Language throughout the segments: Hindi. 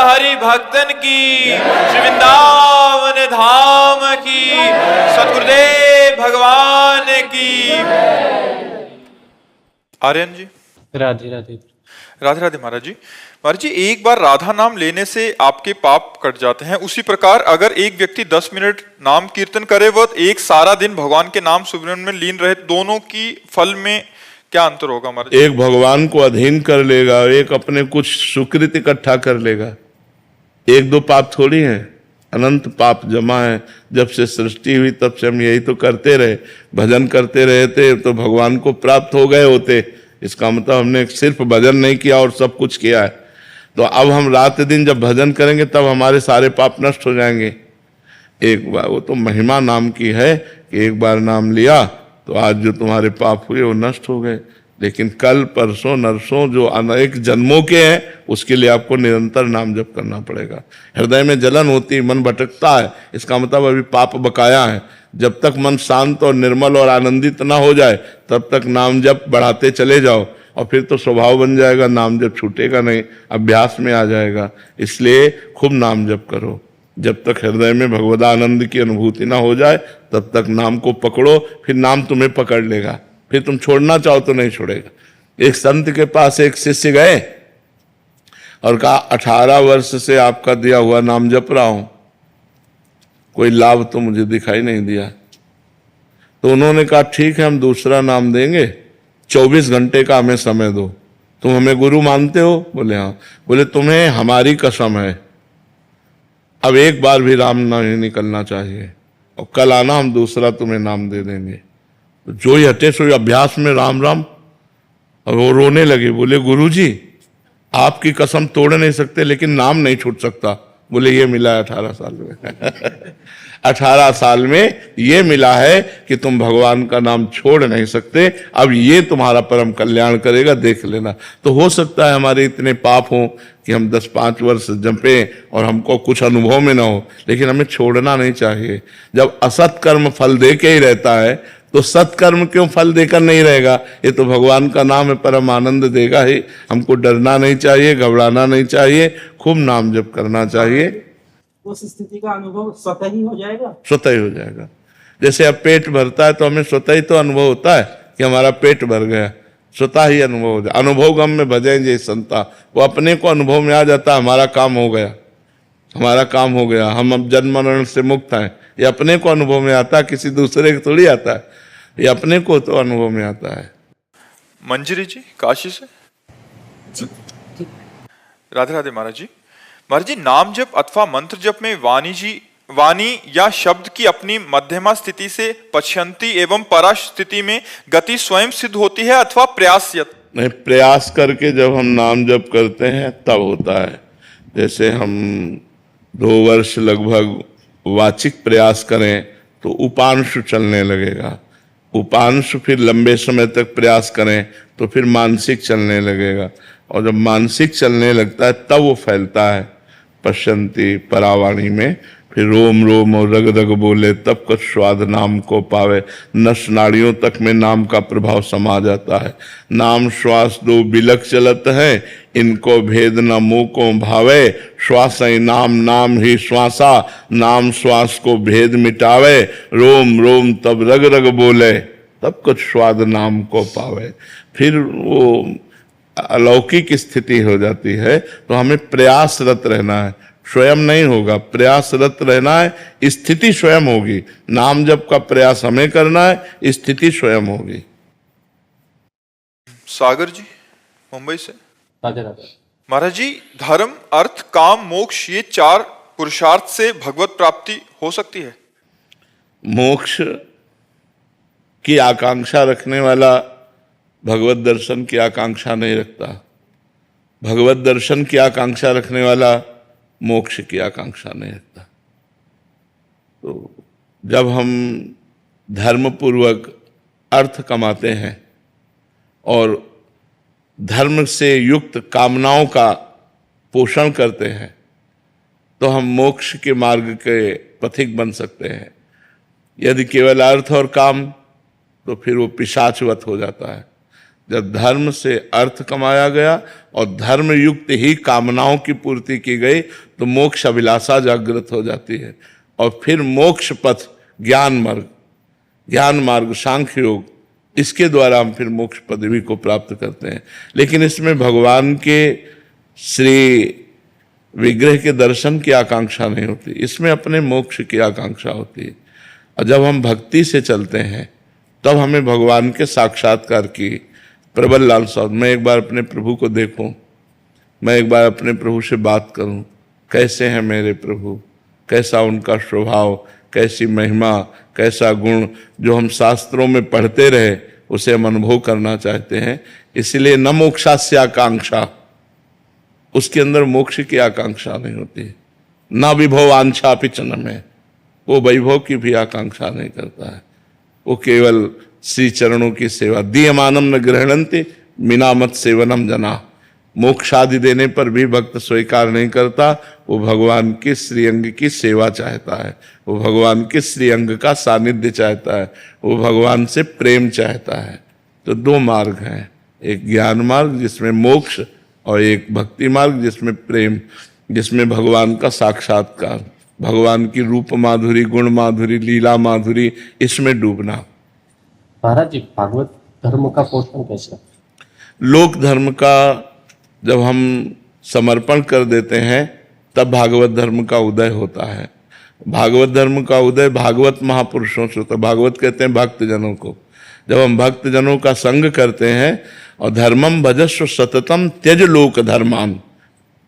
हरि भक्तन की, श्री वृंदावन धाम की, सतगुरुदेव भगवान की। आर्यन जी, राधे राधे। राधे राधे महाराज जी। महाराज जी, एक बार राधा नाम लेने से आपके पाप कट जाते हैं, उसी प्रकार अगर एक व्यक्ति 10 मिनट नाम कीर्तन करे व एक सारा दिन भगवान के नाम सुमिरन में लीन रहे, दोनों की फल में क्या अंतर होगा महाराज? एक भगवान को अधीन कर लेगा, एक अपने कुछ सुकृत इकट्ठा कर लेगा। एक दो पाप थोड़ी है, अनंत पाप जमा है। जब से सृष्टि हुई तब से हम यही तो करते रहे, भजन करते रहे थे तो भगवान को प्राप्त हो गए होते। इसका मतलब हमने सिर्फ भजन नहीं किया और सब कुछ किया है। तो अब हम रात दिन जब भजन करेंगे तब हमारे सारे पाप नष्ट हो जाएंगे। एक बार वो तो महिमा नाम की है कि एक बार नाम लिया तो आज जो तुम्हारे पाप हुए वो नष्ट हो गए। लेकिन कल परसों नरसों जो अनेक जन्मों के हैं उसके लिए आपको निरंतर नाम जप करना पड़ेगा। हृदय में जलन होती, मन भटकता है, इसका मतलब अभी पाप बकाया है। जब तक मन शांत और निर्मल और आनंदित ना हो जाए तब तक नाम जप बढ़ाते चले जाओ और फिर तो स्वभाव बन जाएगा, नाम जप छूटेगा नहीं, अभ्यास में आ जाएगा। इसलिए खूब नाम जप करो। जब तक हृदय में भगवदानंद की अनुभूति ना हो जाए तब तक नाम को पकड़ो, फिर नाम तुम्हें पकड़ लेगा। फिर तुम छोड़ना चाहो तो नहीं छोड़ेगा। एक संत के पास एक शिष्य गए और कहा 18 वर्ष से आपका दिया हुआ नाम जप रहा हूं, कोई लाभ तो मुझे दिखाई नहीं दिया। तो उन्होंने कहा ठीक है, हम दूसरा नाम देंगे, 24 घंटे का हमें समय दो। तुम हमें गुरु मानते हो? बोले हाँ। बोले तुम्हें हमारी कसम है, अब एक बार भी राम नहीं निकलना चाहिए और कल आना, हम दूसरा तुम्हें नाम दे देंगे। तो जो ही हटे सो अभ्यास में राम राम, और वो रोने लगे। बोले गुरुजी आपकी कसम तोड़ नहीं सकते लेकिन नाम नहीं छूट सकता। बोले ये मिला है 18 साल में 18 साल में ये मिला है कि तुम भगवान का नाम छोड़ नहीं सकते। अब ये तुम्हारा परम कल्याण करेगा, देख लेना। तो हो सकता है हमारे इतने पाप हों कि हम 10-5 वर्ष जपे और हमको कुछ अनुभव में ना हो, लेकिन हमें छोड़ना नहीं चाहिए। जब असत कर्म फल दे के ही रहता है तो सत्कर्म क्यों फल देकर नहीं रहेगा? ये तो भगवान का नाम है, परम आनंद देगा ही। हमको डरना नहीं चाहिए, घबराना नहीं चाहिए, खूब नाम जप करना चाहिए। उस स्थिति का अनुभव स्वतः ही हो जाएगा। स्वतः ही हो जाएगा। जैसे अब पेट भरता है तो हमें स्वतः ही तो अनुभव होता है कि हमारा पेट भर गया, स्वतः ही अनुभव हो जाए। अनुभव गम में भजेंगे संता, वो अपने को अनुभव में आ जाता है, हमारा काम हो गया, हमारा काम हो गया, हम अब जन्म मरण से मुक्त हैं। ये अपने को अनुभव में आता है, किसी दूसरे को थोड़ी आता है, ये अपने को तो अनुभव में आता है। मंजरी जी काशी से, राधे राधे महाराज जी। महाराज जी, नाम जप अथवा मंत्र जप में वाणी या शब्द की अपनी मध्यमा स्थिति से पश्यंती एवं परा स्थिति में गति स्वयं सिद्ध होती है अथवा प्रयास? नहीं, प्रयास करके जब हम नाम जप करते हैं तब होता है। जैसे हम 2 वर्ष लगभग वाचिक प्रयास करें तो उपांशु चलने लगेगा, उपांशु फिर लंबे समय तक प्रयास करें तो फिर मानसिक चलने लगेगा, और जब मानसिक चलने लगता है तब वो फैलता है पश्यंती परावाणी में। फिर रोम रोम और रग रग बोले तब कुछ स्वाद नाम को पावे, नस नाड़ियों तक में नाम का प्रभाव समा जाता है। नाम श्वास दो बिलक चलत है, इनको भेद न मुँह को भावे, श्वास ही नाम नाम ही श्वासा, नाम श्वास को भेद मिटावे, रोम रोम तब रग रग बोले तब कुछ स्वाद नाम को पावे। फिर वो अलौकिक स्थिति हो जाती है। तो हमें प्रयासरत रहना है, स्वयं नहीं होगा, प्रयासरत रहना है, स्थिति स्वयं होगी। नाम जप का प्रयास हमें करना है, स्थिति स्वयं होगी। सागर जी मुंबई से, राधे राधे। महाराज जी, धर्म अर्थ काम मोक्ष ये 4 पुरुषार्थ से भगवत प्राप्ति हो सकती है? मोक्ष की आकांक्षा रखने वाला भगवत दर्शन की आकांक्षा नहीं रखता, भगवत दर्शन की आकांक्षा रखने वाला मोक्ष की आकांक्षा नहीं रखता। तो जब हम धर्मपूर्वक अर्थ कमाते हैं और धर्म से युक्त कामनाओं का पोषण करते हैं तो हम मोक्ष के मार्ग के पथिक बन सकते हैं। यदि केवल अर्थ और काम तो फिर वो पिशाचवत हो जाता है। जब धर्म से अर्थ कमाया गया और धर्म युक्त ही कामनाओं की पूर्ति की गई तो मोक्ष अभिलाषा जागृत हो जाती है। और फिर मोक्ष पथ ज्ञान मार्ग सांख्य योग, इसके द्वारा हम फिर मोक्ष पदवी को प्राप्त करते हैं। लेकिन इसमें भगवान के श्री विग्रह के दर्शन की आकांक्षा नहीं होती, इसमें अपने मोक्ष की आकांक्षा होती है। और जब हम भक्ति से चलते हैं तब हमें भगवान के साक्षात्कार की प्रबल लालसा। मैं एक बार अपने प्रभु को देखूं, मैं एक बार अपने प्रभु से बात करूं, कैसे हैं मेरे प्रभु, कैसा उनका स्वभाव, कैसी महिमा, कैसा गुण, जो हम शास्त्रों में पढ़ते रहे उसे हम अनुभव करना चाहते हैं। इसलिए न मोक्षास्य आकांक्षा, उसके अंदर मोक्ष की आकांक्षा नहीं होती। न विभव आंछा पिचन में, वो वैभव की भी आकांक्षा नहीं करता है। वो केवल श्री चरणों की सेवा। दीयमानम न गृहणन्ति मिनामत सेवनम जना, मोक्षादि देने पर भी भक्त स्वीकार नहीं करता। वो भगवान के श्रीअंग की सेवा चाहता है, वो भगवान के श्रीअंग का सानिध्य चाहता है, वो भगवान से प्रेम चाहता है। तो दो मार्ग हैं, एक ज्ञान मार्ग जिसमें मोक्ष और एक भक्ति मार्ग जिसमें प्रेम, जिसमें भगवान का साक्षात्कार, भगवान की रूप माधुरी, गुण माधुरी, लीला माधुरी, इसमें डूबना। महाराज जी, भागवत धर्म का पोषण कैसे? लोक धर्म का जब हम समर्पण कर देते हैं तब भागवत धर्म का उदय होता है। भागवत धर्म का उदय भागवत महापुरुषों से होता है। भागवत कहते हैं भक्त जनों को। जब हम भक्त जनों का संग करते हैं और धर्मम भजस्व सततम त्यज लोक धर्मान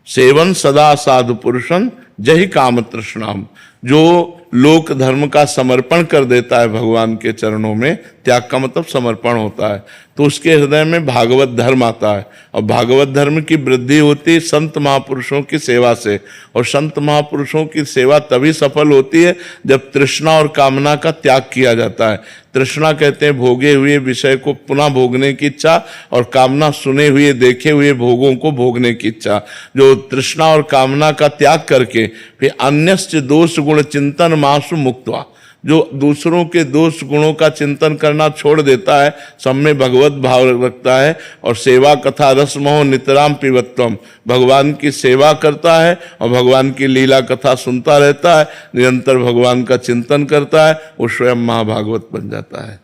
सेवन सदा साधु पुरुषन जहि काम तृष्णाम, जो लोक धर्म का समर्पण कर देता है भगवान के चरणों में, त्याग का मतलब समर्पण होता है, तो उसके हृदय में भागवत धर्म आता है। और भागवत धर्म की वृद्धि होती है संत महापुरुषों की सेवा से। और संत महापुरुषों की सेवा तभी सफल होती है जब तृष्णा और कामना का त्याग किया जाता है। तृष्णा कहते हैं भोगे हुए विषय को पुनः भोगने की इच्छा, और कामना सुने हुए देखे हुए भोगों को भोगने की इच्छा। जो तृष्णा और कामना का त्याग करके फिर अन्यश्च दोष गुण चिंतन मासु मुक्त्वा, जो दूसरों के दोष गुणों का चिंतन करना छोड़ देता है, सब में भगवत भाव रखता है और सेवा कथा रसमोह नितराम पिबत्वम, भगवान की सेवा करता है और भगवान की लीला कथा सुनता रहता है, निरंतर भगवान का चिंतन करता है, वो स्वयं महाभागवत बन जाता है।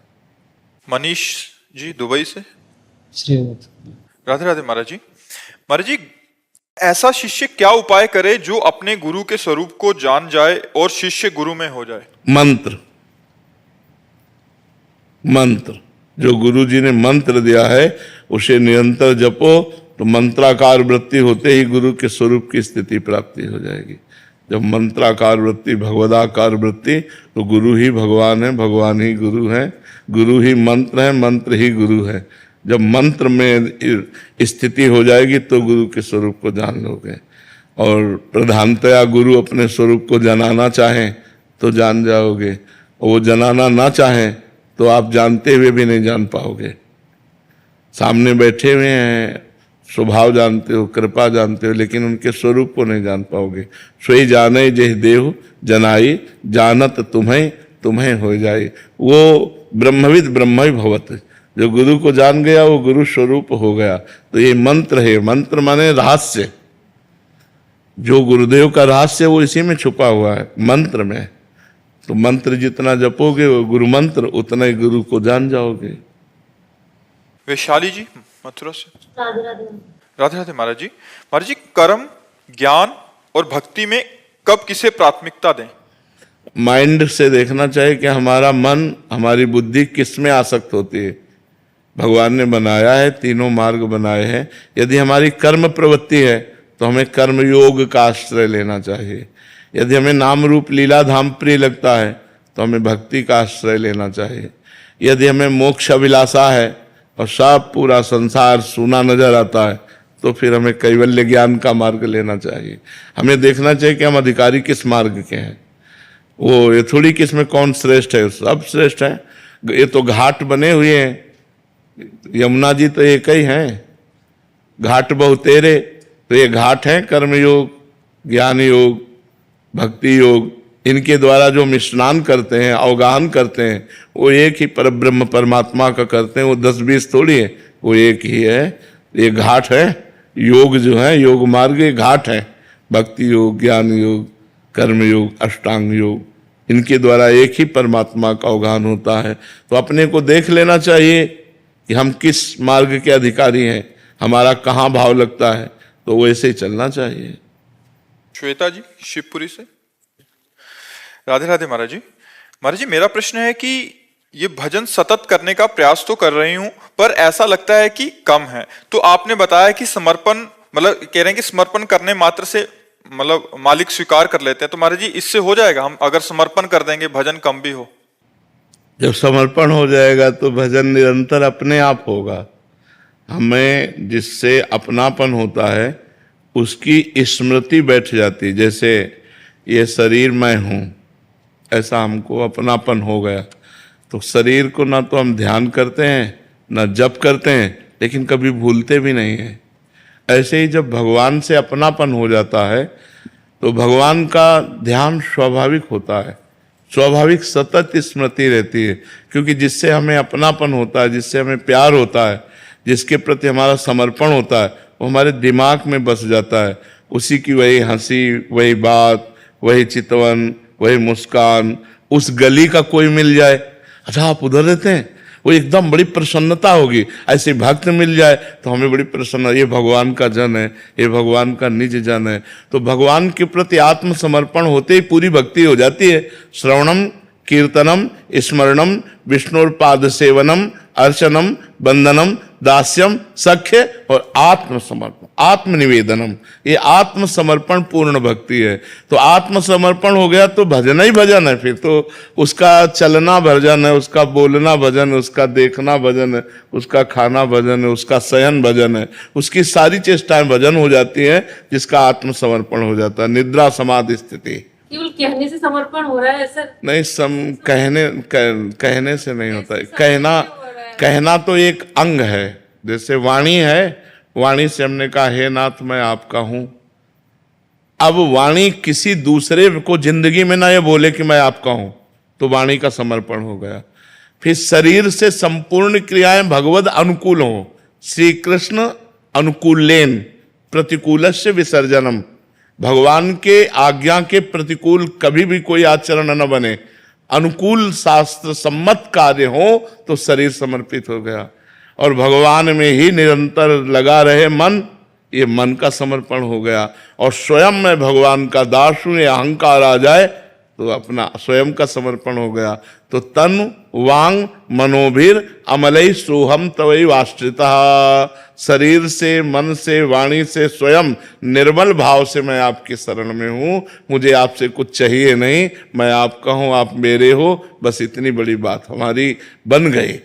मनीष जी दुबई से। श्री राधे राधे महाराज जी। महाराज जी, ऐसा शिष्य क्या उपाय करे जो अपने गुरु के स्वरूप को जान जाए और शिष्य गुरु में हो जाए? मंत्र जो गुरु जी ने मंत्र दिया है उसे निरंतर जपो तो मंत्राकार वृत्ति होते ही गुरु के स्वरूप की स्थिति प्राप्ति हो जाएगी। जब मंत्राकार वृत्ति, भगवदाकार वृत्ति, तो गुरु ही भगवान है, भगवान ही गुरु है, गुरु ही मंत्र है, मंत्र ही गुरु है। जब मंत्र में स्थिति हो जाएगी तो गुरु के स्वरूप को जान लोगे। और प्रधानतया गुरु अपने स्वरूप को जनाना चाहें तो जान जाओगे, और वो जनाना ना चाहें तो आप जानते हुए भी नहीं जान पाओगे। सामने बैठे हुए हैं, स्वभाव जानते हो, कृपा जानते हो, लेकिन उनके स्वरूप को नहीं जान पाओगे। सोई जाने जहि देहु जनाई, जानत तुम्हें तुम्हें हो जाए। वो ब्रह्मविद ब्रह्म भवत, जो गुरु को जान गया वो गुरु स्वरूप हो गया। तो ये मंत्र है। मंत्र माने रहस्य, जो गुरुदेव का रहस्य वो इसी में छुपा हुआ है, मंत्र में। तो मंत्र जितना जपोगे वो गुरु मंत्र, उतना ही गुरु को जान जाओगे। वैशाली जी मथुरा से। राधे राधे। राधे राधे महाराज जी। महाराज जी, कर्म, ज्ञान और भक्ति में कब किसे प्राथमिकता दें? माइंड से देखना चाहिए कि हमारा मन, हमारी बुद्धि किस में आसक्त होती है। भगवान ने बनाया है, तीनों मार्ग बनाए हैं। यदि हमारी कर्म प्रवृत्ति है तो हमें कर्म योग का आश्रय लेना चाहिए। यदि हमें नाम रूप लीला धाम प्रिय लगता है तो हमें भक्ति का आश्रय लेना चाहिए। यदि हमें मोक्ष अभिलाषा है और सब पूरा संसार सूना नजर आता है तो फिर हमें कैवल्य ज्ञान का मार्ग लेना चाहिए। हमें देखना चाहिए कि हम अधिकारी किस मार्ग के हैं। वो ये थोड़ी कि इसमें कौन श्रेष्ठ है, सब श्रेष्ठ है। ये तो घाट बने हुए हैं, यमुना जी तो एक ही हैं, घाट बहुतेरे। तो ये घाट हैं कर्म योग, ज्ञान योग, भक्ति योग। इनके द्वारा जो हम स्नान करते हैं, अवगाहन करते हैं, वो एक ही परब्रह्म परमात्मा का करते हैं। वो 10-20 थोड़ी है, वो एक ही है। ये घाट है, योग जो है, योग मार्ग ये घाट है। भक्ति योग, ज्ञान योग, कर्म योग, अष्टांग योग, इनके द्वारा एक ही परमात्मा का अवगाहन होता है। तो अपने को देख लेना चाहिए कि हम किस मार्ग के अधिकारी हैं, हमारा कहाँ भाव लगता है, तो वैसे ही चलना चाहिए। श्वेता जी शिवपुरी से। राधे राधे महाराज जी। महाराज जी मेरा प्रश्न है कि ये भजन सतत करने का प्रयास तो कर रही हूं, पर ऐसा लगता है कि कम है। तो आपने बताया कि समर्पण, मतलब कह रहे हैं कि समर्पण करने मात्र से मतलब मालिक स्वीकार कर लेते हैं। तो महाराज जी इससे हो जाएगा, हम अगर समर्पण कर देंगे भजन कम भी हो? जब समर्पण हो जाएगा तो भजन निरंतर अपने आप होगा। हमें जिससे अपनापन होता है उसकी स्मृति बैठ जाती। जैसे ये शरीर मैं हूँ, ऐसा हमको अपनापन हो गया, तो शरीर को ना तो हम ध्यान करते हैं ना जप करते हैं, लेकिन कभी भूलते भी नहीं हैं। ऐसे ही जब भगवान से अपनापन हो जाता है तो भगवान का ध्यान स्वाभाविक होता है, स्वाभाविक सतत स्मृति रहती है। क्योंकि जिससे हमें अपनापन होता है, जिससे हमें प्यार होता है, जिसके प्रति हमारा समर्पण होता है, वो हमारे दिमाग में बस जाता है। उसी की वही हंसी, वही बात, वही चितवन, वही मुस्कान। उस गली का कोई मिल जाए, अच्छा आप उधर रहते हैं, वो एकदम बड़ी प्रसन्नता होगी। ऐसे भक्त मिल जाए तो हमें बड़ी प्रसन्न, ये भगवान का जन है, ये भगवान का निज जन है। तो भगवान के प्रति आत्मसमर्पण होते ही पूरी भक्ति हो जाती है। श्रवणम, कीर्तनम, स्मरणम, विष्णुपाद सेवनम, अर्चनम, वंदनम, दास्यम, सख्य और आत्मसमर्पण, आत्मनिवेदनम, ये आत्मसमर्पण पूर्ण भक्ति है। तो आत्मसमर्पण हो गया तो भजन ही भजन है। फिर तो उसका चलना भजन है, उसका बोलना भजन है, उसका देखना भजन है, उसका खाना भजन है, उसका शयन भजन है, उसकी सारी चेष्टाएं भजन हो जाती है, जिसका आत्मसमर्पण हो जाता है। निद्रा समाधि स्थिति। केवल कहने से समर्पण हो रहा है सर? नहीं, कहने से नहीं होता है। कहना तो एक अंग है। जैसे वाणी है, वाणी से हमने कहा हे नाथ मैं आपका हूं। अब वाणी किसी दूसरे को जिंदगी में ना ये बोले कि मैं आपका हूं, तो वाणी का समर्पण हो गया। फिर शरीर से संपूर्ण क्रियाएं भगवद अनुकूल हो। श्री कृष्ण अनुकूलेन प्रतिकूलस्य विसर्जनम, भगवान के आज्ञा के प्रतिकूल कभी भी कोई आचरण न बने, अनुकूल शास्त्र सम्मत कार्य हो तो शरीर समर्पित हो गया। और भगवान में ही निरंतर लगा रहे मन, ये मन का समर्पण हो गया। और स्वयं में भगवान का दास हूं, ये अहंकार आ जाए तो अपना स्वयं का समर्पण हो गया। तो तन वांग मनोभिर अमलई सोहम तवई वाश्रिता, शरीर से, मन से, वाणी से, स्वयं निर्मल भाव से मैं आपकी शरण में हूं, मुझे आपसे कुछ चाहिए नहीं, मैं आपका हूं, आप मेरे हो, बस इतनी बड़ी बात हमारी बन गई।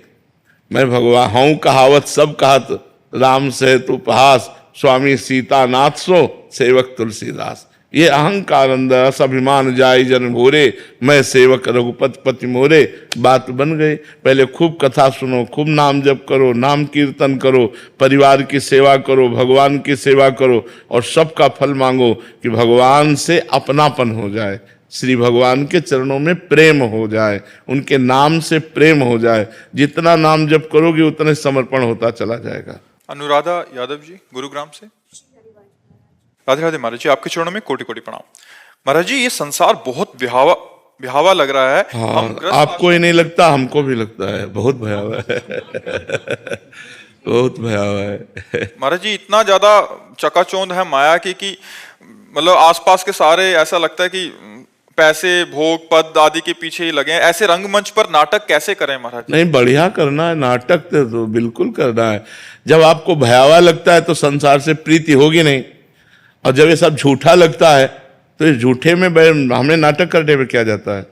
मैं भगवान हूं कहावत सब कहत, राम सहित उपहास, स्वामी सीतानाथ सो सेवक तुलसीदास। ये अहंकार अंदर अभिमान जाय जन भोरे, मैं सेवक रघुपति पति मोरे, बात बन गई। पहले खूब कथा सुनो, खूब नाम जप करो, नाम कीर्तन करो, परिवार की सेवा करो, भगवान की सेवा करो, और सबका फल मांगो कि भगवान से अपनापन हो जाए, श्री भगवान के चरणों में प्रेम हो जाए, उनके नाम से प्रेम हो जाए। जितना नाम जप करोगे उतने समर्पण होता चला जाएगा। अनुराधा यादव जी गुरुग्राम से। राधे राधे महाराज जी, आपके चरणों में कोटि कोटि प्रणाम। महाराज जी ये संसार बहुत बिहावा लग रहा है। हाँ, आपको ही नहीं लगता, हमको भी लगता है, बहुत भयावह है। बहुत भयावह है महाराज जी। इतना ज्यादा चकाचौंध है माया की कि मतलब आसपास के सारे ऐसा लगता है कि पैसे, भोग, पद आदि के पीछे ही लगे हैं। ऐसे रंगमंच पर नाटक कैसे करें महाराज? नहीं, बढ़िया करना है नाटक, तो बिल्कुल करना है। जब आपको भयावह लगता है तो संसार से प्रीति होगी नहीं, और जब ये सब झूठा लगता है तो इस झूठे में हमें नाटक करने में क्या जाता है?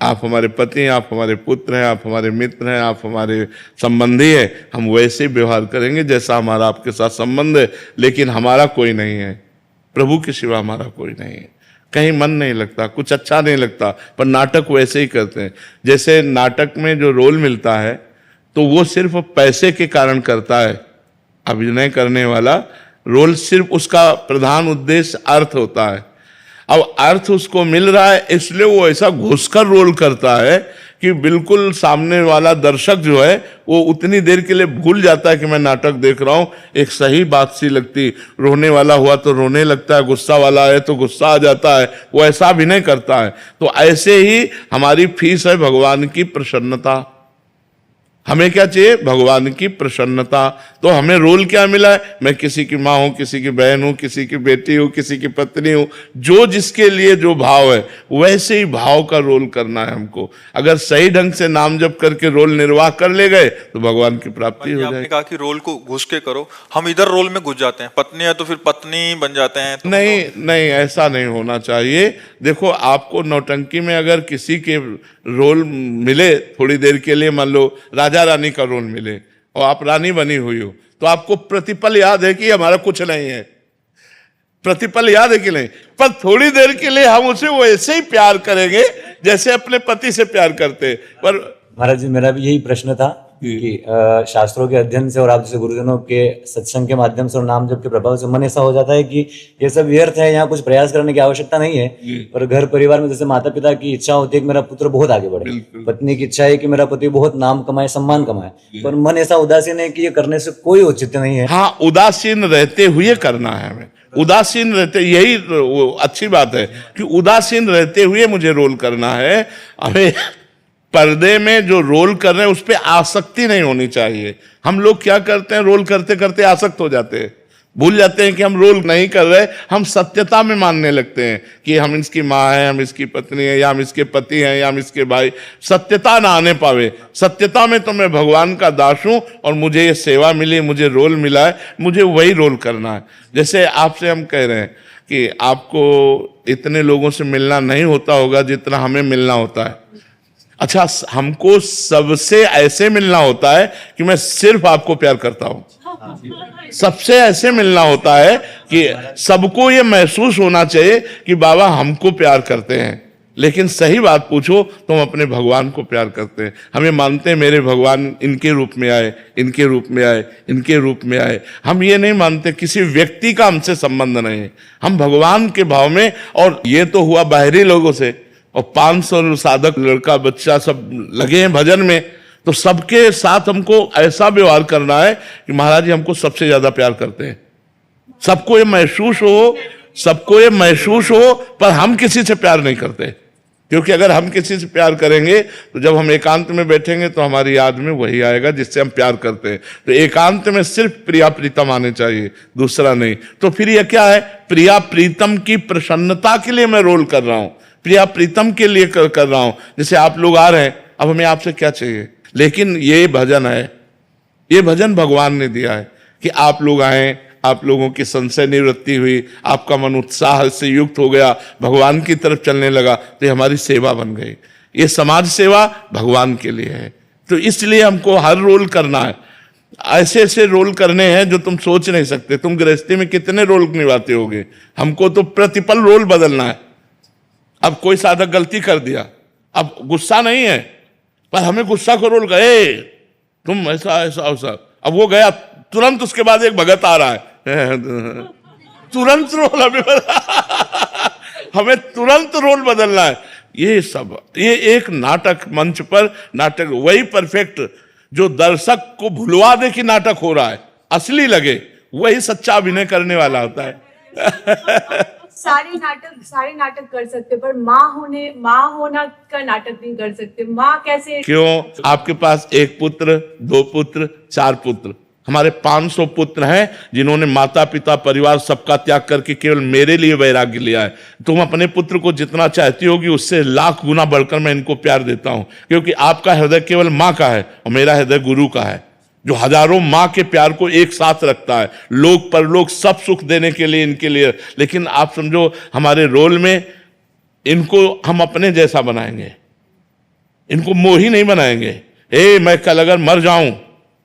आप हमारे पति हैं, आप हमारे पुत्र हैं, आप हमारे मित्र हैं, आप हमारे संबंधी हैं, हम वैसे ही व्यवहार करेंगे जैसा हमारा आपके साथ संबंध है। लेकिन हमारा कोई नहीं है, प्रभु के सिवा हमारा कोई नहीं है। कहीं मन नहीं लगता, कुछ अच्छा नहीं लगता, पर नाटक वैसे ही करते हैं। जैसे नाटक में जो रोल मिलता है तो वो सिर्फ पैसे के कारण करता है। अभिनय करने वाला रोल सिर्फ उसका प्रधान उद्देश्य अर्थ होता है। अब अर्थ उसको मिल रहा है, इसलिए वो ऐसा घुसकर रोल करता है कि बिल्कुल सामने वाला दर्शक जो है वो उतनी देर के लिए भूल जाता है कि मैं नाटक देख रहा हूं। एक सही बात सी लगती, रोने वाला हुआ तो रोने लगता है, गुस्सा वाला है तो गुस्सा आ जाता है, वो ऐसा अभिनय करता है। तो ऐसे ही हमारी फीस है भगवान की प्रसन्नता। हमें क्या चाहिए? भगवान की प्रसन्नता। तो हमें रोल क्या मिला है? मैं किसी की माँ हूं, किसी की बहन हूं, किसी की बेटी हूं, किसी की पत्नी हूं। जो जिसके लिए जो भाव है वैसे ही भाव का रोल करना है हमको। अगर सही ढंग से नाम जप करके रोल निर्वाह कर ले गए तो भगवान की प्राप्ति हो आपने जाएगी। कहा कि रोल को घुस के करो, हम इधर रोल में घुस जाते हैं, पत्नी है तो फिर पत्नी बन जाते हैं तो नहीं नहीं, ऐसा नहीं होना चाहिए। देखो, आपको नौटंकी में अगर किसी के रोल मिले थोड़ी देर के लिए, मान लो राजा रानी का रोल मिले और आप रानी बनी हुई हो, तो आपको प्रतिपल याद है कि हमारा कुछ नहीं है, प्रतिपल याद है कि नहीं, पर थोड़ी देर के लिए हम उसे वैसे ही प्यार करेंगे जैसे अपने पति से प्यार करते। पर महाराज जी, मेरा भी यही प्रश्न था कि शास्त्रों के अध्ययन से और आप जैसे गुरुजनों के सत्संग के माध्यम से और नाम जप के प्रभाव से मन ऐसा हो जाता है कि ये सब व्यर्थ है, यहाँ कुछ प्रयास करने की आवश्यकता नहीं है। पर घर परिवार में जैसे माता पिता की इच्छा होती है कि मेरा पुत्र बहुत आगे बढ़े, पत्नी की इच्छा है कि मेरा पति बहुत नाम कमाए, सम्मान कमाए, पर मन ऐसा उदासीन है कि ये करने से कोई औचित्य नहीं है। हाँ, उदासीन रहते हुए करना है हमें। उदासीन रहते, यही वो अच्छी बात है कि उदासीन रहते हुए मुझे रोल करना है। हमें पर्दे में जो रोल कर रहे हैं उस पर आसक्ति नहीं होनी चाहिए। हम लोग क्या करते हैं, रोल करते करते आसक्त हो जाते हैं, भूल जाते हैं कि हम रोल नहीं कर रहे। हम सत्यता में मानने लगते हैं कि हम इसकी माँ हैं, हम इसकी पत्नी हैं, या हम इसके पति हैं, या हम इसके भाई। सत्यता ना आने पावे। सत्यता में तो मैं भगवान का दास हूं और मुझे ये सेवा मिली, मुझे रोल मिला है, मुझे वही रोल करना है। जैसे आपसे हम कह रहे हैं कि आपको इतने लोगों से मिलना नहीं होता होगा जितना हमें मिलना होता है। अच्छा, हमको सबसे ऐसे मिलना होता है कि मैं सिर्फ आपको प्यार करता हूं। सबसे ऐसे मिलना होता है कि सबको ये महसूस होना चाहिए कि बाबा हमको प्यार करते हैं। लेकिन सही बात पूछो तो हम अपने भगवान को प्यार करते हैं। हमें मानते हैं मेरे भगवान इनके रूप में आए, इनके रूप में आए, इनके रूप में आए। हम ये नहीं मानते किसी व्यक्ति का हमसे संबंध नहीं है, हम भगवान के भाव में। और ये तो हुआ बाहरी लोगों से, और 500 साधक लड़का बच्चा सब लगे हैं भजन में, तो सबके साथ हमको ऐसा व्यवहार करना है कि महाराज जी हमको सबसे ज्यादा प्यार करते हैं। सबको ये महसूस हो, सबको ये महसूस हो, पर हम किसी से प्यार नहीं करते। क्योंकि अगर हम किसी से प्यार करेंगे तो जब हम एकांत में बैठेंगे तो हमारी याद में वही आएगा जिससे हम प्यार करते हैं। तो एकांत में सिर्फ प्रिया प्रीतम आने चाहिए, दूसरा नहीं। तो फिर यह क्या है? प्रिया प्रीतम की प्रसन्नता के लिए मैं रोल कर रहा हूं, प्रिया प्रीतम के लिए कर रहा हूं। जैसे आप लोग आ रहे हैं, अब हमें आपसे क्या चाहिए? लेकिन ये भजन है, ये भजन भगवान ने दिया है कि आप लोग आए, आप लोगों की संशय निवृत्ति हुई, आपका मन उत्साह से युक्त हो गया, भगवान की तरफ चलने लगा, तो ये हमारी सेवा बन गई। ये समाज सेवा भगवान के लिए है। तो इसलिए हमको हर रोल करना है। ऐसे ऐसे रोल करने हैं जो तुम सोच नहीं सकते। तुम गृहस्थी में कितने रोल निभाते होगे, हमको तो प्रतिपल रोल बदलना है। अब कोई साधक गलती कर दिया, अब गुस्सा नहीं है, पर हमें गुस्सा को रोल गए, तुम ऐसा ऐसा ऐसा। अब वो गया, तुरंत उसके बाद एक भगत आ रहा है, तुरंत रोल हमें तुरंत रोल बदलना है। ये सब, ये एक नाटक, मंच पर नाटक वही परफेक्ट जो दर्शक को भुलवा दे कि नाटक हो रहा है, असली लगे, वही सच्चा अभिनय करने वाला होता है। सारे नाटक कर सकते, पर माँ होना का नाटक नहीं कर सकते। माँ कैसे? क्यों? आपके पास एक पुत्र, 2 पुत्र, 4 पुत्र, हमारे 500 पुत्र हैं जिन्होंने माता पिता परिवार सबका त्याग करके केवल मेरे लिए वैराग्य लिया है। तुम अपने पुत्र को जितना चाहती होगी उससे लाख गुना बढ़कर मैं इनको प्यार देता हूं, क्योंकि आपका हृदय केवल माँ का है और मेरा हृदय गुरु का है, जो हजारों माँ के प्यार को एक साथ रखता है, लोक परलोक सब सुख देने के लिए, इनके लिए। लेकिन आप समझो हमारे रोल में इनको हम अपने जैसा बनाएंगे, इनको मोही नहीं बनाएंगे। मैं कल अगर मर जाऊं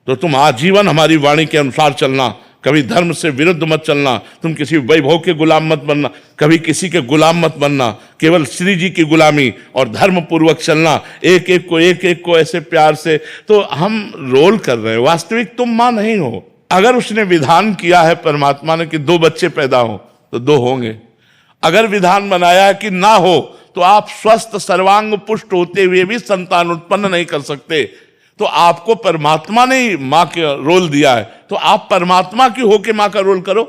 तो तुम आजीवन हमारी वाणी के अनुसार चलना, कभी धर्म से विरुद्ध मत चलना, तुम किसी वैभव के गुलाम मत बनना, कभी किसी के गुलाम मत बनना, केवल श्री जी की गुलामी और धर्म पूर्वक चलना, एक एक को ऐसे प्यार से। तो हम रोल कर रहे हैं, वास्तविक तुम मां नहीं हो। अगर उसने विधान किया है परमात्मा ने कि 2 बच्चे पैदा हो तो 2 होंगे, अगर विधान बनाया है कि ना हो तो आप स्वस्थ सर्वांग पुष्ट होते हुए भी संतान उत्पन्न नहीं कर सकते। तो आपको परमात्मा ने माँ का रोल दिया है, तो आप परमात्मा की होके माँ का रोल करो।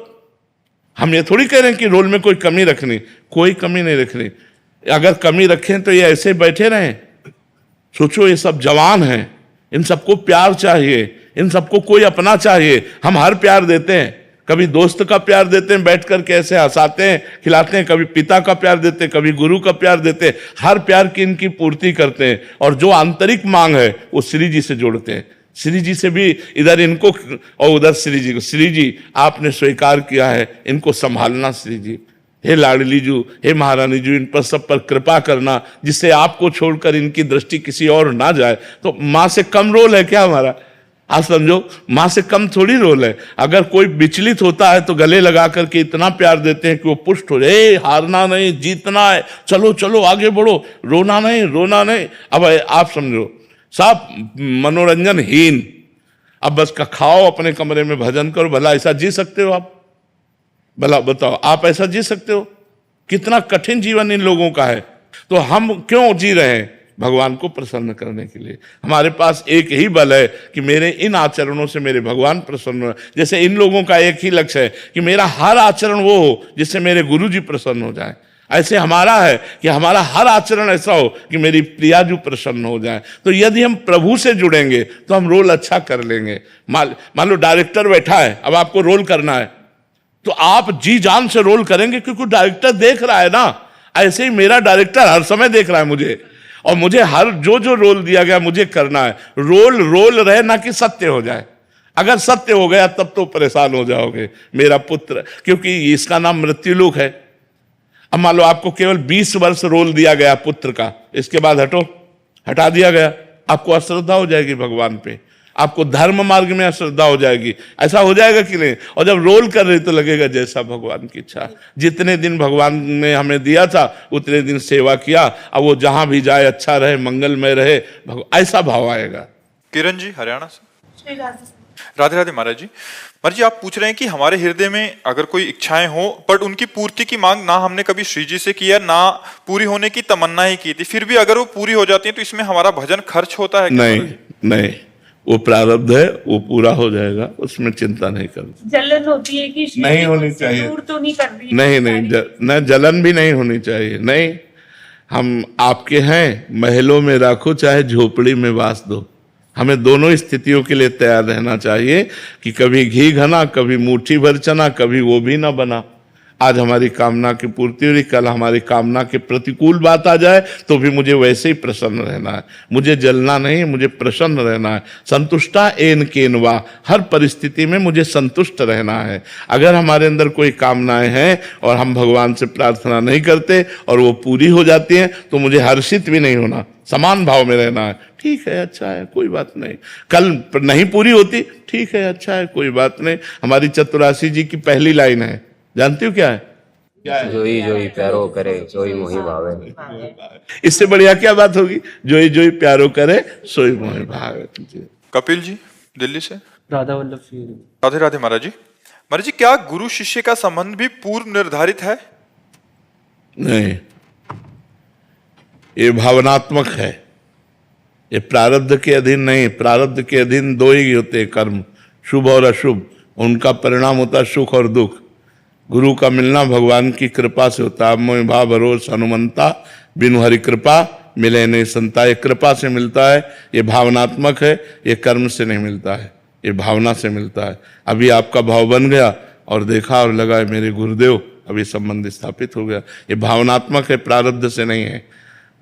हम ये थोड़ी कह रहे हैं कि रोल में कोई कमी रखनी, कोई कमी नहीं रखनी। अगर कमी रखें तो ये ऐसे बैठे रहें? सोचो, ये सब जवान हैं, इन सबको प्यार चाहिए, इन सबको कोई अपना चाहिए। हम हर प्यार देते हैं, कभी दोस्त का प्यार देते हैं, बैठ कर के ऐसे हंसाते हैं, खिलाते हैं, कभी पिता का प्यार देते हैं, कभी गुरु का प्यार देते हैं। हर प्यार की इनकी पूर्ति करते हैं, और जो आंतरिक मांग है वो श्री जी से जोड़ते हैं। श्री जी से भी इधर इनको और उधर श्री जी को, श्री जी आपने स्वीकार किया है, इनको संभालना श्री जी। हे लाडली जू, हे महारानी जू, इन पर सब पर कृपा करना, जिससे आपको छोड़कर इनकी दृष्टि किसी और ना जाए। तो माँ से कम रोल है क्या हमारा? आप समझो, माँ से कम थोड़ी रोल है। अगर कोई विचलित होता है तो गले लगा करके इतना प्यार देते हैं कि वो पुष्ट हो जाए। हारना नहीं, जीतना है, चलो चलो आगे बढ़ो, रोना नहीं, रोना नहीं। अब आप समझो, सब मनोरंजनहीन, अब बस का खाओ, अपने कमरे में भजन करो। भला ऐसा जी सकते हो आप? भला बताओ, आप ऐसा जी सकते हो? कितना कठिन जीवन इन लोगों का है। तो हम क्यों जी रहे हैं? भगवान को प्रसन्न करने के लिए। हमारे पास एक ही बल है कि मेरे इन आचरणों से मेरे भगवान प्रसन्न हो। जैसे इन लोगों का एक ही लक्ष्य है कि मेरा हर आचरण वो हो जिससे मेरे गुरु जी प्रसन्न हो जाए, ऐसे हमारा है कि हमारा हर आचरण ऐसा हो कि मेरी प्रियाजू प्रसन्न हो जाए। तो यदि हम प्रभु से जुड़ेंगे तो हम रोल अच्छा कर लेंगे। मान लो डायरेक्टर बैठा है, अब आपको रोल करना है, तो आप जी जान से रोल करेंगे क्योंकि डायरेक्टर देख रहा है ना। ऐसे ही मेरा डायरेक्टर हर समय देख रहा है मुझे, और मुझे हर जो जो रोल दिया गया मुझे करना है। रोल रहे ना कि सत्य हो जाए। अगर सत्य हो गया तब तो परेशान हो जाओगे मेरा पुत्र, क्योंकि इसका नाम मृत्युलोक है। अब मान लो आपको केवल 20 वर्ष रोल दिया गया पुत्र का, इसके बाद हटा दिया गया, आपको अश्रद्धा हो जाएगी भगवान पे, आपको धर्म मार्ग में अश्रद्धा हो जाएगी। ऐसा हो जाएगा कि नहीं? और जब रोल कर रहे तो लगेगा जैसा भगवान की इच्छा। जितने दिन भगवान ने हमें दिया था उतने दिन सेवा किया, अब वो जहां भी जाए अच्छा रहे, मंगलमय रहे, ऐसा भाव आएगा। किरण जी हरियाणा से। श्री राधे। राधे राधे महाराज जी। महाराज जी, आप पूछ रहे हैं कि हमारे हृदय में अगर कोई इच्छाएं हो पर उनकी पूर्ति की मांग ना हमने कभी श्री जी से की है, ना पूरी होने की तमन्ना ही की थी, फिर भी अगर वो पूरी हो जाती है तो इसमें हमारा भजन खर्च होता है क्या? नहीं, वो प्रारब्ध है, वो पूरा हो जाएगा, उसमें चिंता नहीं करनी। जलन होती है कि श्री नहीं जी होनी मुझसे चाहिए। दूर तो नहीं कर रही? नहीं, जलन भी नहीं होनी चाहिए। नहीं, हम आपके हैं, महलों में रखो चाहे झोपड़ी में वास दो। हमें दोनों स्थितियों के लिए तैयार रहना चाहिए कि कभी घी घना, कभी मुट्ठी भर चना, कभी वो भी ना बना। आज हमारी कामना की पूर्ति हुई, कल हमारी कामना के प्रतिकूल बात आ जाए तो भी मुझे वैसे ही प्रसन्न रहना है। मुझे जलना नहीं, मुझे प्रसन्न रहना है। संतुष्टा एन केनवा, हर परिस्थिति में मुझे संतुष्ट रहना है। अगर हमारे अंदर कोई कामनाएं हैं और हम भगवान से प्रार्थना नहीं करते और वो पूरी हो जाती हैं तो मुझे हर्षित भी नहीं होना, समान भाव में रहना है। ठीक है, अच्छा है, कोई बात नहीं। कल नहीं पूरी होती, ठीक है, अच्छा है, कोई बात नहीं। हमारी चतुरासी जी की पहली लाइन है, जानती हो क्या है? जोई जोई प्यारो करे सोई मोहि भावे। इससे बढ़िया क्या बात होगी? जोई जोई प्यारो करे सोई मोहि भावे। कपिल जी दिल्ली से। राधा वल्लभ श्री। राधे राधे महाराज जी। महाराज जी, क्या गुरु शिष्य का संबंध भी पूर्व निर्धारित है? नहीं, ये भावनात्मक है, ये प्रारब्ध के अधीन नहीं। प्रारब्ध के अधीन दो ही होते कर्म, शुभ और अशुभ, उनका परिणाम होता है सुख और दुख। गुरु का मिलना भगवान की कृपा से होता है। मोहि भाव भरोस हनुमंता, बिनु हरि कृपा मिले नहीं संता। ये कृपा से मिलता है, ये भावनात्मक है, ये कर्म से नहीं मिलता है, ये भावना से मिलता है। अभी आपका भाव बन गया और देखा और लगा मेरे गुरुदेव, अभी संबंध स्थापित हो गया। ये भावनात्मक है, प्रारब्ध से नहीं है।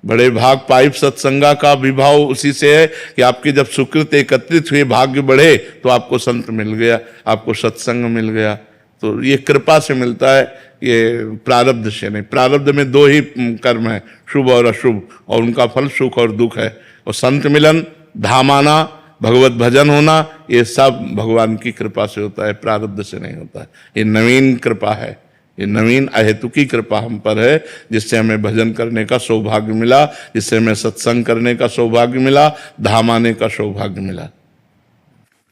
बड़े भाग पाइप सत्संगा का विभाव उसी से है कि आपकी जब सुकृत एकत्रित हुए, भाग्य बढ़े तो आपको संत मिल गया, आपको सत्संग मिल गया। तो ये कृपा से मिलता है, ये प्रारब्ध से नहीं। प्रारब्ध में दो ही कर्म है, शुभ और अशुभ, और उनका फल सुख और दुख है। और संत मिलन, धाम आना, भगवत भजन होना, ये सब भगवान की कृपा से होता है, प्रारब्ध से नहीं होता है। ये नवीन कृपा है, ये नवीन अहेतुकी कृपा हम पर है, जिससे हमें भजन करने का सौभाग्य मिला, जिससे हमें सत्संग करने का सौभाग्य मिला, धाम आने का सौभाग्य मिला।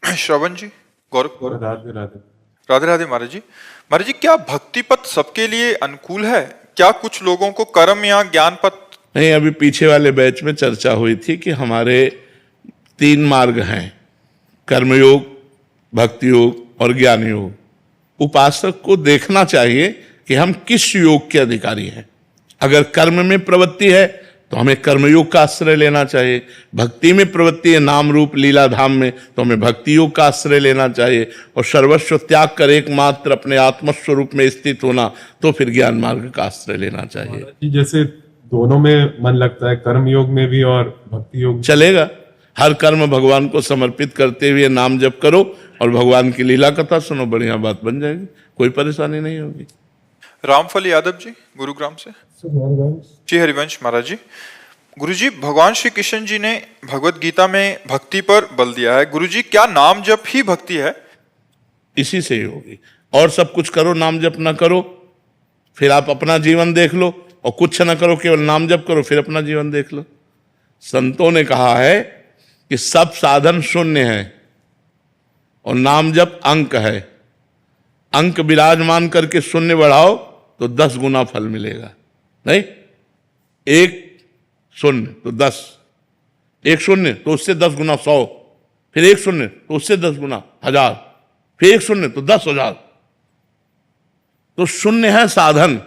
श्रवण जी गौरव। राधे राधे। राधे राधे महाराज जी। महाराज जी, क्या भक्ति पथ सबके लिए अनुकूल है? क्या कुछ लोगों को कर्म या ज्ञान पथ नहीं, अभी पीछे वाले बैच में चर्चा हुई थी कि हमारे 3 मार्ग हैं, कर्मयोग, भक्ति योग और ज्ञान योग। उपासक को देखना चाहिए कि हम किस योग के अधिकारी हैं। अगर कर्म में प्रवृत्ति है तो हमें कर्मयोग का आश्रय लेना चाहिए, भक्ति में प्रवृत्ति है नाम रूप लीला धाम में तो हमें भक्ति योग का आश्रय लेना चाहिए, और सर्वस्व त्याग कर एकमात्र अपने आत्मस्वरूप में स्थित होना तो फिर ज्ञान मार्ग का आश्रय लेना चाहिए। कि जैसे दोनों में मन लगता है, कर्म योग में भी और भक्ति योग चलेगा। हर कर्म भगवान को समर्पित करते हुए नाम जप करो और भगवान की लीला कथा सुनो, बढ़िया बात बन जाएगी, कोई परेशानी नहीं होगी। रामफल यादव जी गुरुग्राम से। जी हरिवंश महाराज जी। गुरुजी, भगवान श्री कृष्ण जी ने भगवत गीता में भक्ति पर बल दिया है। गुरुजी, क्या नाम जप ही भक्ति है? इसी से ही होगी, और सब कुछ करो नाम जप ना करो, फिर आप अपना जीवन देख लो, और कुछ ना करो केवल नाम जप करो फिर अपना जीवन देख लो। संतों ने कहा है कि सब साधन शून्य है और नाम जप अंक है। अंक विराजमान करके शून्य बढ़ाओ तो 10 गुना फल मिलेगा। नहीं, 1 शून्य तो 10, 1 शून्य तो उससे 10 गुना 100, फिर 1 शून्य तो उससे 10 गुना 1000, फिर 1 शून्य तो 10,000। तो शून्य है साधन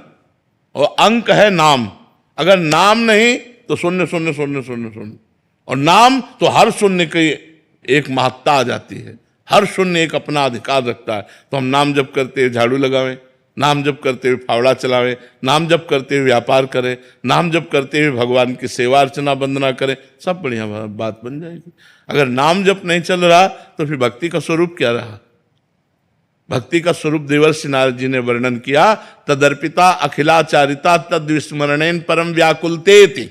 और अंक है नाम। अगर नाम नहीं तो शून्य शून्य शून्य शून्य शून्य, और नाम तो हर शून्य की एक महत्ता आ जाती है, हर शून्य एक अपना अधिकार रखता है। तो हम नाम जप करते हुए झाड़ू लगावें, नाम जप करते हुए फावड़ा चलावें, नाम जप करते हुए व्यापार करें, नाम जप करते हुए भगवान की सेवा अर्चना वंदना करें, सब बढ़िया बात बन जाएगी। अगर नाम जप नहीं चल रहा तो फिर भक्ति का स्वरूप क्या रहा? भक्ति का स्वरूप देवर्षि नारद जी ने वर्णन किया, तदर्पिता अखिलाचारिता तद विस्मरणेन परम व्याकुलतेति।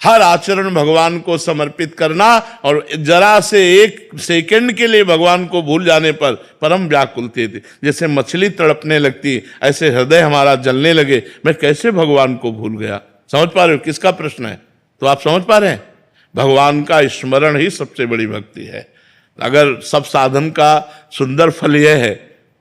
हर आचरण भगवान को समर्पित करना और जरा से 1 सेकंड के लिए भगवान को भूल जाने पर परम व्याकुलतेति। जैसे मछली तड़पने लगती ऐसे हृदय हमारा जलने लगे, मैं कैसे भगवान को भूल गया। समझ पा रहे हो किसका प्रश्न है? तो आप समझ पा रहे हैं, भगवान का स्मरण ही सबसे बड़ी भक्ति है। अगर सब साधन का सुंदर फल यह है,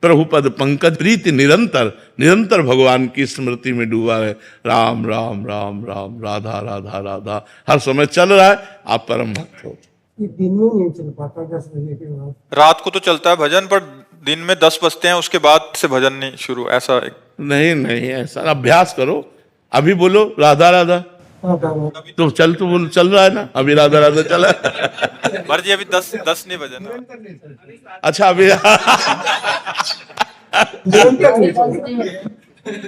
प्रभु पद पंकज प्रीति निरंतर निरंतर भगवान की स्मृति में डूबा है। राम राम राम राम, राधा राधा राधा, हर समय चल रहा है, आप परम भक्त हो। दिन में नहीं चल पाता 10 बजे के बाद। रात को तो चलता है भजन, पर दिन में 10 बजते हैं उसके बाद से भजन नहीं शुरू, ऐसा नहीं नहीं, ऐसा अभ्यास करो। अभी बोलो राधा राधा, तो चल तो बोल, चल रहा है ना अभी, राधा राधा चला। महाराज जी अभी 10 नहीं बजे ना। अच्छा अभी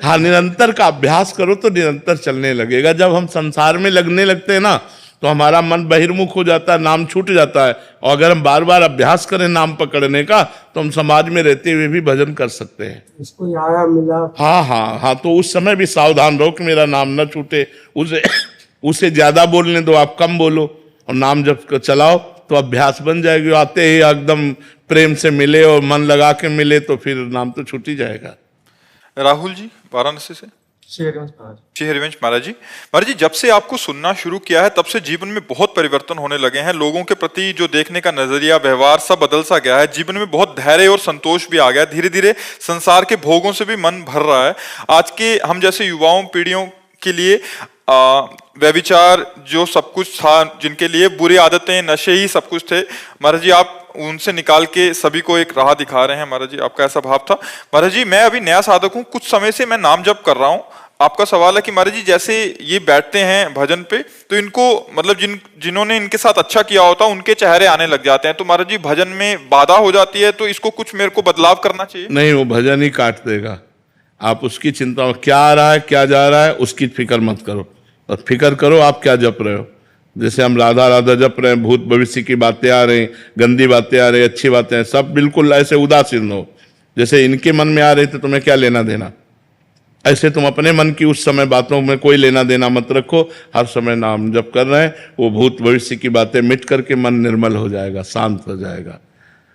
हाँ, निरंतर का अभ्यास करो तो निरंतर चलने लगेगा। जब हम संसार में लगने लगते हैं ना तो हमारा मन बहिर्मुख हो जाता है, नाम छूट जाता है। और अगर हम बार बार अभ्यास करें नाम पकड़ने का तो हम समाज में रहते हुए भी भजन कर सकते हैं। इसको आया मिला। हाँ हाँ हाँ, तो उस समय भी सावधान रहो कि मेरा नाम न छूटे। उसे ज्यादा बोलने दो, आप कम बोलो, और नाम जब चलाओ तो अभ्यास बन जाएगी। आते ही एकदम प्रेम से मिले और मन लगा के मिले तो फिर नाम तो छूट ही जाएगा। राहुल जी वाराणसी से। श्री हरिवंश महाराज जी। महाराज जी, जब से आपको सुनना शुरू किया है तब से जीवन में बहुत परिवर्तन होने लगे हैं। लोगों के प्रति जो देखने का नजरिया, व्यवहार सब बदल सा गया है। जीवन में बहुत धैर्य और संतोष भी आ गया। धीरे धीरे संसार के भोगों से भी मन भर रहा है। आज के हम जैसे युवाओं पीढ़ियों के लिए व्यभिचार जो सब कुछ था, जिनके लिए बुरी आदतें, नशे ही सब कुछ थे, महाराज जी आप उनसे निकाल के सभी को एक राह दिखा रहे हैं। महाराज जी आपका ऐसा भाव था। महाराज जी मैं अभी नया साधक हूँ, कुछ समय से मैं नाम जप कर रहा हूँ। आपका सवाल है कि महाराज जी जैसे ये बैठते हैं भजन पे तो इनको मतलब जिन्होंने इनके साथ अच्छा किया होता उनके चेहरे आने लग जाते हैं, तो महाराज जी भजन में बाधा हो जाती है, तो इसको कुछ मेरे को बदलाव करना चाहिए? नहीं, वो भजन ही काट देगा। आप उसकी चिंता, क्या आ रहा है क्या जा रहा है उसकी फिक्र मत करो, और फिक्र करो आप क्या जप रहे हो। जैसे हम राधा राधा जप रहे हैं, भूत भविष्य की बातें आ रही, गंदी बातें आ रही, अच्छी बातें, सब बिल्कुल ऐसे उदासीन हो। जैसे इनके मन में आ रही थी तुम्हें क्या लेना देना, ऐसे तुम अपने मन की उस समय बातों में कोई लेना देना मत रखो। हर समय नाम जप कर रहे हैं, वो भूत भविष्य की बातें मिट करके मन निर्मल हो जाएगा, शांत हो जाएगा।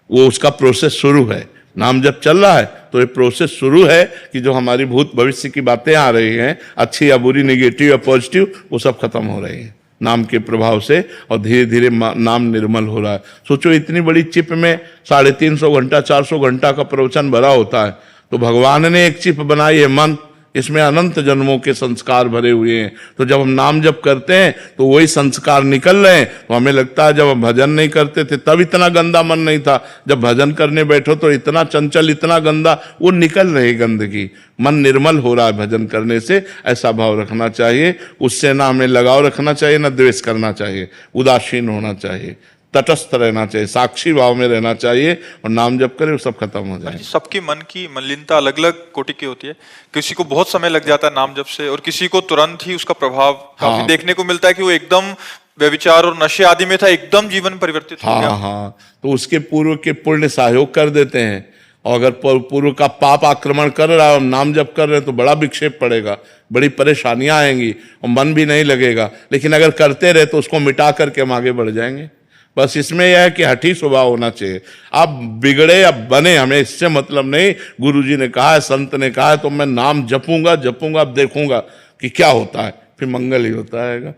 वो उसका प्रोसेस शुरू है। नाम जब चल रहा है तो ये प्रोसेस शुरू है कि जो हमारी भूत भविष्य की बातें आ रही हैं, अच्छी या बुरी, नेगेटिव या पॉजिटिव, वो सब खत्म हो रही हैं नाम के प्रभाव से, और धीरे धीरे नाम निर्मल हो रहा है। सोचो इतनी बड़ी चिप में 350 घंटा 400 घंटा का प्रवचन भरा होता है, तो भगवान ने एक चिप बनाई है मन, इसमें अनंत जन्मों के संस्कार भरे हुए हैं। तो जब हम नाम जप करते हैं तो वही संस्कार निकल रहे हैं। तो हमें लगता है जब हम भजन नहीं करते थे तब इतना गंदा मन नहीं था, जब भजन करने बैठो तो इतना चंचल, इतना गंदा, वो निकल रही गंदगी। मन निर्मल हो रहा है भजन करने से, ऐसा भाव रखना चाहिए। उससे ना हमें लगाव रखना चाहिए, ना द्वेष करना चाहिए, उदासीन होना चाहिए, तटस्थ रहना चाहिए, साक्षी भाव में रहना चाहिए और नाम जप करें वो सब खत्म हो जाए। सबकी मन की मलिनता अलग अलग कोटि की होती है। किसी को बहुत समय लग जाता है नाम जप से, और किसी को तुरंत ही उसका प्रभाव काफी देखने को मिलता है कि वो एकदम व्यभिचार और नशे आदि में था, एकदम जीवन परिवर्तित हो गया। हाँ, तो उसके पूर्व के पुण्य सहयोग कर देते हैं। और अगर पूर्व का पाप आक्रमण कर रहा है और नाम जप कर रहे हैं तो बड़ा विक्षेप पड़ेगा, बड़ी परेशानियां आएंगी और मन भी नहीं लगेगा। लेकिन अगर करते रहे तो उसको मिटा करके हम आगे बढ़ जाएंगे। बस इसमें यह है कि हठी स्वभाव होना चाहिए। आप बिगड़े या बने, हमें इससे मतलब नहीं। गुरुजी ने कहा है, संत ने कहा है, तो मैं नाम जपूंगा, अब देखूंगा कि क्या होता है, फिर मंगल ही होता है।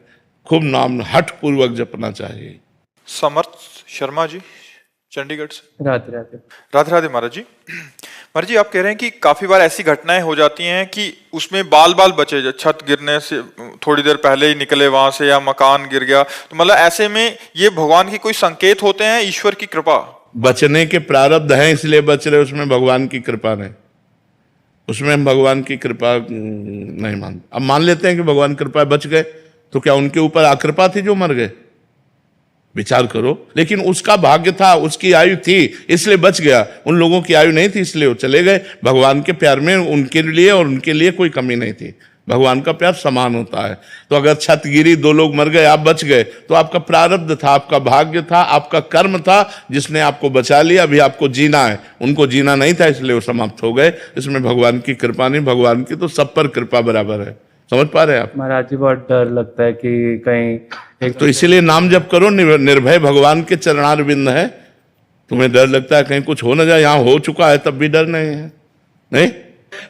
खूब नाम हठ पूर्वक जपना चाहिए। समर्थ शर्मा जी चंडीगढ़ से। राधे राधे। राधे राधे महाराज जी। महाराज जी, आप कह रहे हैं कि काफी बार ऐसी घटनाएं हो जाती हैं कि उसमें बाल बचे, छत गिरने से थोड़ी देर पहले ही निकले वहां से, या मकान गिर गया, तो मतलब ऐसे में ये भगवान की कोई संकेत होते हैं, ईश्वर की कृपा? बचने के प्रारब्ध हैं इसलिए बच रहे, उसमें भगवान की कृपा नहीं, उसमें हम भगवान की कृपा नहीं मानते। अब मान लेते हैं कि भगवान कृपा बच गए, तो क्या उनके ऊपर आकृपा थी जो मर गए? विचार करो। लेकिन उसका भाग्य था, उसकी आयु थी इसलिए बच गया, उन लोगों की आयु नहीं थी इसलिए वो चले गए। भगवान के प्यार में उनके लिए और उनके लिए कोई कमी नहीं थी। भगवान का प्यार समान होता है। तो अगर छत गिरी, 2 लोग मर गए, आप बच गए, तो आपका प्रारब्ध था, आपका भाग्य था, आपका कर्म था जिसने आपको बचा लिया। अभी आपको जीना है, उनको जीना नहीं था इसलिए वो समाप्त हो गए। इसमें भगवान की कृपा नहीं, भगवान की तो सब पर कृपा बराबर है। समझ पा रहे हैं आप? महाराज जी, बहुत डर लगता है कि कहीं तो इसीलिए नाम जप करो। निर्भय भगवान के चरणारविंद है। तुम्हें डर लगता है कहीं कुछ हो न जाए, यहाँ हो चुका है तब भी डर नहीं है। नहीं,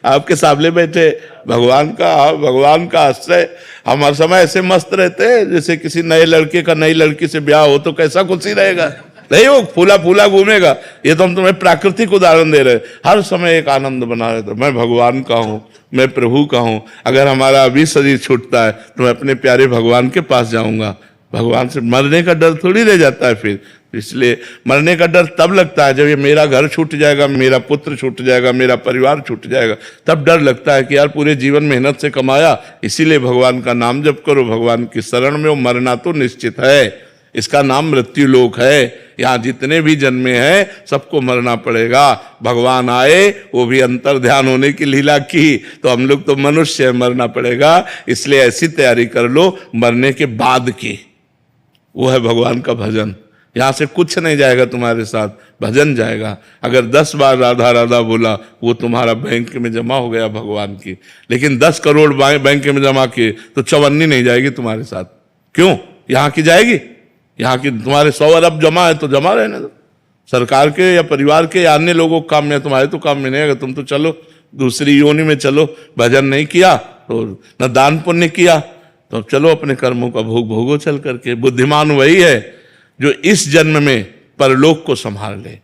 आपके सामने बैठे भगवान का आश्रय। हम हर समय ऐसे मस्त रहते हैं जैसे किसी नए लड़के का नई लड़की से ब्याह हो तो कैसा खुशी रहेगा। नहीं, वो फूला फूला घूमेगा। ये तो हम तुम्हें प्राकृतिक उदाहरण दे रहे हैं। हर समय एक आनंद बना रहता है, मैं भगवान का हूँ, मैं प्रभु का हूँ। अगर हमारा अभी शरीर छूटता है तो मैं अपने प्यारे भगवान के पास जाऊंगा। भगवान से मरने का डर थोड़ी रह जाता है फिर। इसलिए मरने का डर तब लगता है जब ये मेरा घर छूट जाएगा, मेरा पुत्र छूट जाएगा, मेरा परिवार छूट जाएगा, तब डर लगता है कि यार पूरे जीवन मेहनत से कमाया। इसीलिए भगवान का नाम जप करो, भगवान की शरण में हो। मरना तो निश्चित है, इसका नाम मृत्यु लोक है। यहाँ जितने भी जन्मे हैं सबको मरना पड़ेगा। भगवान आए, वो भी अंतर ध्यान होने की लीला की, तो हम लोग तो मनुष्य है, मरना पड़ेगा। इसलिए ऐसी तैयारी कर लो मरने के बाद की, वो है भगवान का भजन। यहाँ से कुछ नहीं जाएगा तुम्हारे साथ, भजन जाएगा। अगर 10 बार राधा राधा बोला, वो तुम्हारा बैंक में जमा हो गया भगवान की। लेकिन 10 करोड़ बैंक में जमा किए तो 54 नहीं जाएगी तुम्हारे साथ। क्यों? यहाँ की जाएगी? यहाँ की तुम्हारे 100 अरब जमा है तो जमा रहने दो। सरकार के या परिवार के या अन्य लोगों के काम में, तुम्हारे तो काम में नहीं। अगर तुम तो चलो दूसरी योनि में चलो, भजन नहीं किया तो न दान पुण्य किया, तो चलो अपने कर्मों का भोग भोगो चल करके। बुद्धिमान वही है जो इस जन्म में परलोक को संभाल ले।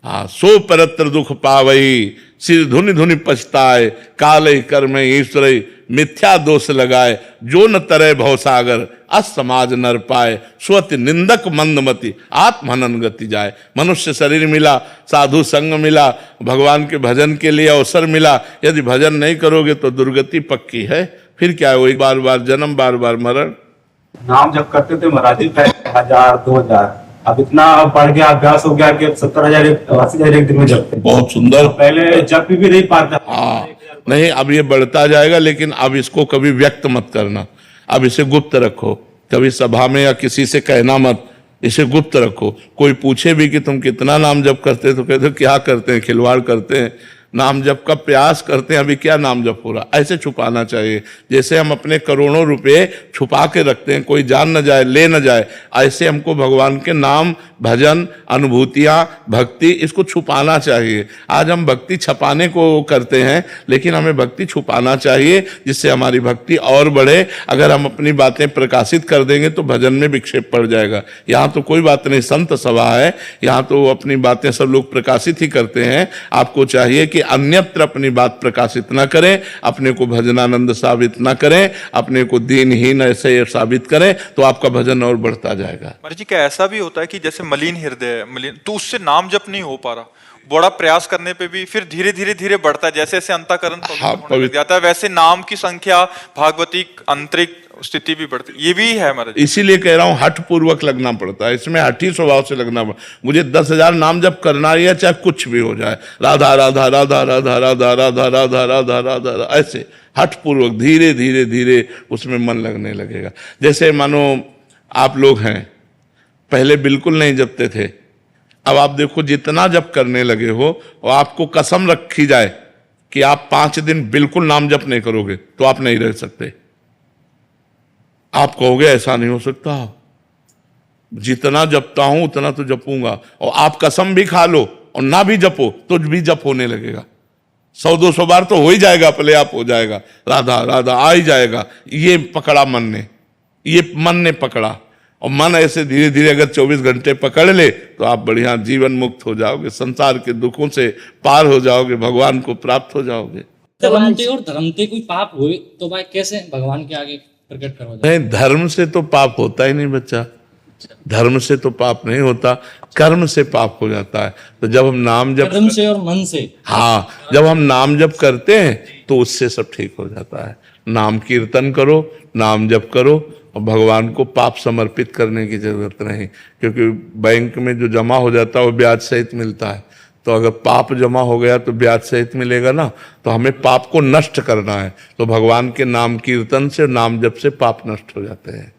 सो परत्र दुख पावई, सिर धुनि धुनि पछताए, काले कर्म ईश्वर मिथ्या दोष लगाए, जो न तरय भवसागर अस समाज नर पाए, स्वति निंदक मंदमति आत्महनन गति जाए। मनुष्य शरीर मिला, साधु संग मिला, भगवान के भजन के लिए अवसर मिला, यदि भजन नहीं करोगे तो दुर्गति पक्की है। फिर क्या है, वही बार बार जन्म, बार बार मरण। नाम जब करते थे महाराज जी 1000 2000, अब इतना बढ़ गया, अभ्यास हो गया कि 70,000 80,000 एक दिन में जपते। बहुत सुंदर। पहले जब भी नहीं पाता। नहीं, अब ये बढ़ता जाएगा, लेकिन अब इसको कभी व्यक्त मत करना। अब इसे गुप्त रखो, कभी सभा में या किसी से कहना मत, इसे गुप्त रखो। कोई पूछे भी कि तुम कितना नाम जप करते, तो कहते क्या करते हैं, खिलवाड़ करते हैं, नाम जप का प्रयास करते हैं, अभी क्या नाम जप हो रहा। ऐसे छुपाना चाहिए। जैसे हम अपने करोड़ों रुपए छुपा के रखते हैं, कोई जान न जाए, ले न जाए, ऐसे हमको भगवान के नाम भजन, अनुभूतियां, भक्ति, इसको छुपाना चाहिए। आज हम भक्ति छपाने को करते हैं, लेकिन हमें भक्ति छुपाना चाहिए, जिससे हमारी भक्ति और बढ़े। अगर हम अपनी बातें प्रकाशित कर देंगे तो भजन में विक्षेप पड़ जाएगा। यहाँ तो कोई बात नहीं, संत सभा है, यहाँ तो अपनी बातें सब लोग प्रकाशित ही करते हैं। आपको चाहिए कि अन्यत्र अपनी बात प्रकाशित ना करें, अपने को भजनानंद साबित ना करें, अपने को दीनहीन ऐसे साबित करें, तो आपका भजन और बढ़ता जाएगा। महाराज जी, क्या ऐसा भी होता है कि जैसे मलिन हृदय है, मलिन, तो उससे नाम जप नहीं हो पा रहा, बड़ा प्रयास करने पे भी फिर धीरे धीरे धीरे बढ़ता है, जैसे जैसे अंतःकरण पवित्र होने लग जाता है, वैसे नाम की संख्या, भागवती आंतरिक स्थिति भी बढ़ती, ये भी है महाराज। इसीलिए कह रहा हूं हठ पूर्वक लगना पड़ता है, इसमें हठी स्वभाव से लगना पड़ता है। मुझे 10,000 नाम जप करना ही है, चाहे कुछ भी हो जाए, राधा राधा राधा राधा राधा राधा राधा राधा राधा, ऐसे हठ पूर्वक धीरे धीरे धीरे उसमें मन लगने लगेगा। जैसे मानो आप लोग हैं, पहले बिल्कुल नहीं जपते थे, अब आप देखो जितना जप करने लगे हो, और आपको कसम रखी जाए कि आप 5 दिन बिल्कुल नाम जप नहीं करोगे तो आप नहीं रह सकते। आप कहोगे ऐसा नहीं हो सकता, जितना जपता हूं उतना तो जपूंगा, और आप कसम भी खा लो और ना भी जपो तो भी जप होने लगेगा। 100-200 बार तो हो ही जाएगा, अपने आप हो जाएगा, राधा राधा आ ही जाएगा। ये पकड़ा मन ने, ये मन ने पकड़ा, और मन ऐसे धीरे धीरे अगर 24 घंटे पकड़ ले तो आप बढ़िया जीवन मुक्त हो जाओगे, संसार के दुखों से पार हो जाओगे, भगवान को प्राप्त हो जाओगे। धर्मते और धर्मते कोई पाप हुए तो भाई कैसे भगवान के आगे प्रकट करो? नहीं, धर्म से तो पाप होता ही नहीं बच्चा, धर्म से तो पाप नहीं होता, कर्म से पाप हो जाता है। तो जब हम नाम जप कर्म से और मन से, हाँ, जब हम नाम जप करते हैं तो उससे सब ठीक हो जाता है। नाम कीर्तन करो, नाम जप करो, और भगवान को पाप समर्पित करने की जरूरत नहीं, क्योंकि बैंक में जो जमा हो जाता है वो ब्याज सहित मिलता है। तो अगर पाप जमा हो गया तो ब्याज सहित मिलेगा ना, तो हमें पाप को नष्ट करना है। तो भगवान के नाम कीर्तन से, नाम जप से पाप नष्ट हो जाते हैं।